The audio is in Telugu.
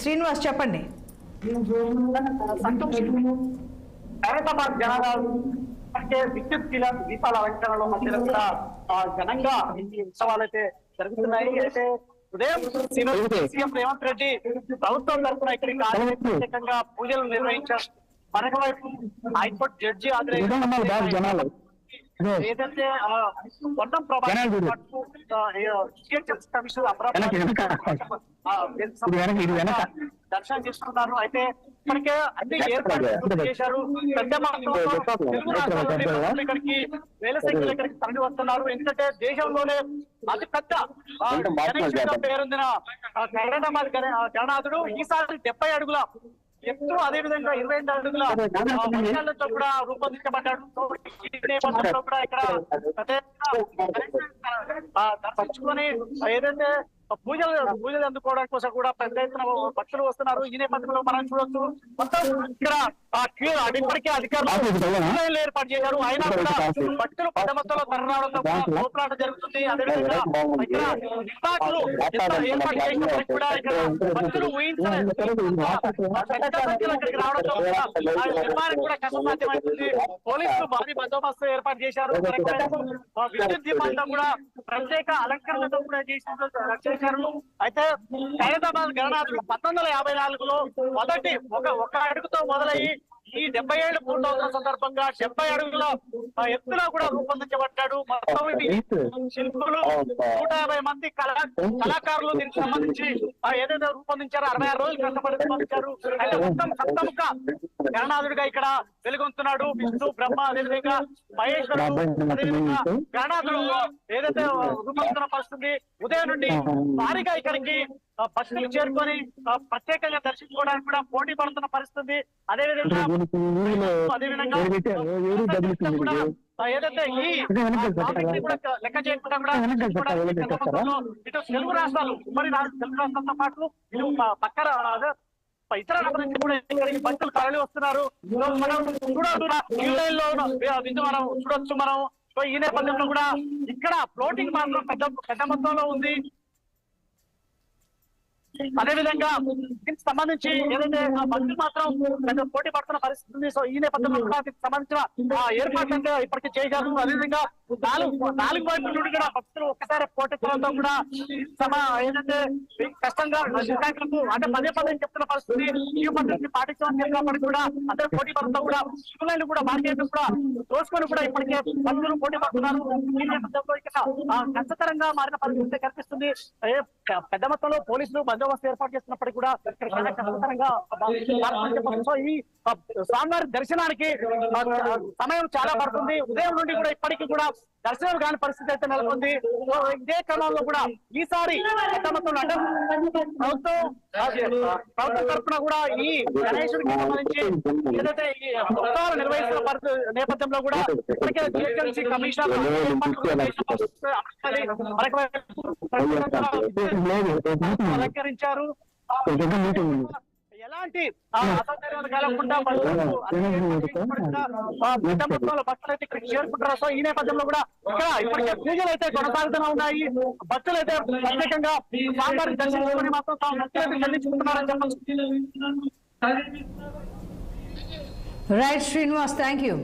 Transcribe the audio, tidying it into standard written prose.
శ్రీనివాస్ చెప్పండి. హైదరాబాద్ జనాలు అంటే విద్యుత్ దీపాల అలంకరణలో మధ్యలో కూడా ఘనంగా ఈ ఉత్సవాలు అయితే జరుగుతున్నాయి. అయితే ఉదయం సీఎం రేవంత్ రెడ్డి ప్రభుత్వం తరఫున ఇక్కడికి ప్రత్యేకంగా పూజలు నిర్వహించారు. మరొక వైపు హైకోర్టు జడ్జి ఆధ్వర్యంలో ఏదైతే పొన్నం ప్రభాకర్ కమిషన్ దర్శనం చేసుకున్నారు. అయితే ఇప్పటికే అన్ని ఏర్పాట్లు చేశారు. పెద్ద ఇక్కడికి వేల సంఖ్యలో ఇక్కడికి తరలి వస్తున్నారు. ఎందుకంటే దేశంలోనే అతిపెద్ద పేరొందిన గణనాథుడు ఈసారి 70 అడుగుల ఎత్తు, అదే విధంగా 22 అడుగుల వర్షాలతో కూడా రూపొందించబడ్డాడు. కూడా ఇక్కడ దర్శించుకొని ఏదైతే పూజలు అందుకోవడం కోసం కూడా పెద్ద ఎత్తున భక్తులు వస్తున్నారు. ఈ నేపథ్యంలో మనం చూడొచ్చు మొత్తం ఇక్కడ ఇప్పటికే అధికారులు ఏర్పాటు చేశారు. అయినా కూడా భక్తులు పెద్ద మొత్తంలో తరలిరావడంతో పోట్లాట జరుగుతుంది. అదేవిధంగా ఇక్కడ ఏర్పాటు చేసినప్పటికీ కూడా ఇక్కడ భక్తులు ఊహించలేదు పెద్ద సంఖ్యలో ఇక్కడికి రావడంతో నిర్మాణానికి కూడా కష్టసాధ్యమవుతుంది. పోలీసులు భారీ బందోబస్తు ఏర్పాటు చేశారు. విద్యుత్ దీపాలతో కూడా ప్రత్యేక అలంకరణతో కూడా చేశారు. అయితే హైదరాబాద్ గణనాథుడు 1954లో మొదటి ఒక అడుగుతో మొదలయ్యి ఈ 70 ఏళ్లు పూర్తవుతున్న సందర్భంగా 70 అడుగుల ఎత్తులో కూడా రూపొందించబడ్డాడు. మొత్తం శిల్పులు 150 మంది కళాకారులు దీనికి సంబంధించి ఏదైతే రూపొందించారో 66 రోజులు కష్టపడి రూపొందించారు. అయితే మొత్తం సప్తముఖ గణనాథుడిగా ఇక్కడ వెలుగొందుతున్నాడు. విష్ణు, బ్రహ్మ, అదేవిధంగా మహేశ్వరుడు, అదేవిధంగా గణనాథుడు ఏదైతే రూపొందుతున్న పరిస్థితి ఉదయం నుండి భారీగా ఇక్కడికి భక్తులు చేరుకొని ప్రత్యేకంగా దర్శించుకోవడానికి కూడా పోటీ పడుతున్న పరిస్థితి. అదేవిధంగా ఏదైతే ఈ లెక్క చేయకుండా కూడా ఇటు తెలుగు రాష్ట్రాలు ఉమ్మడి తెలుగు రాష్ట్రాలతో పాటు ఇటు పక్కన ఇతర నుంచి కూడా ఇక్కడికి భక్తులు తరలి వస్తున్నారు. మనం మనం చూడొచ్చు. మనం ఈ నేపథ్యంలో కూడా ఇక్కడ ఫ్లోటింగ్ మాత్రం పెద్ద మొత్తంలో ఉంది. అదేవిధంగా దీనికి సంబంధించి ఏదైతే భక్తులు మాత్రం పెద్ద పోటీ పడుతున్న పరిస్థితి ఉంది. సో ఈ నేపథ్యంలో కూడా దీనికి సంబంధించిన ఏర్పాట్లు అంటే ఇప్పటికీ చేశారు. అదేవిధంగా నాలుగు వైపుల నుండి కూడా భక్తులు ఒక్కసారి పోటీతో కూడా ఏదైతే కష్టంగా అంటే పదే చెప్తున్న పరిస్థితి ఈ పద్ధతిని పాటించడం కాబట్టి కూడా అందరూ పోటీ పడుతూ కూడా శివులైన కూడా మార్కెట్ కూడా దోసుకొని కూడా ఇప్పటికే భక్తులు పోటీ పడుతున్నారు. ఈ నేపథ్యంలో ఇక్కడ కష్టతరంగా మారిన పరిస్థితి కనిపిస్తుంది. పెద్ద మొత్తంలో పోలీసులు బందోబస్తు ఏర్పాటు చేస్తున్నప్పటికీ కూడా ఇక్కడ కష్టతరంగా ఈ స్వామివారి దర్శనానికి సమయం చాలా పడుతుంది. ఉదయం నుండి కూడా ఇప్పటికీ కూడా దర్శనం కాని పరిస్థితి అయితే నెలకొంది. ఇదే క్రమంలో కూడా ఈసారి పెద్ద మొత్తంలో ప్రభుత్వం తరఫున కూడా ఈ గణేశుడికి సంబంధించి ఏదైతే ఈ ఉత్సవాలు నిర్వహిస్తున్న నేపథ్యంలో కూడా ఇప్పటికే జిహెచ్ఎంసీ కమిషనర్ అలంకరించారు. ఎలాంటి అసౌకర్యాలు కలగకుండా పెద్ద మొత్తంలో భక్తులు అయితే ఇక్కడ చేరుకుంటారు. సో ఈ నేపథ్యంలో కూడా ఇక్కడ ఇప్పటికే పూజలు అయితే కొనసాగుతూనే ఉన్నాయి. భక్తులు అయితే ప్రత్యేకంగా స్వామివారిని దర్శించుకుని మాత్రం తాము భక్తులు చెల్లించుకుంటున్నారని చెప్పాలి. Right Srinivas, thank you.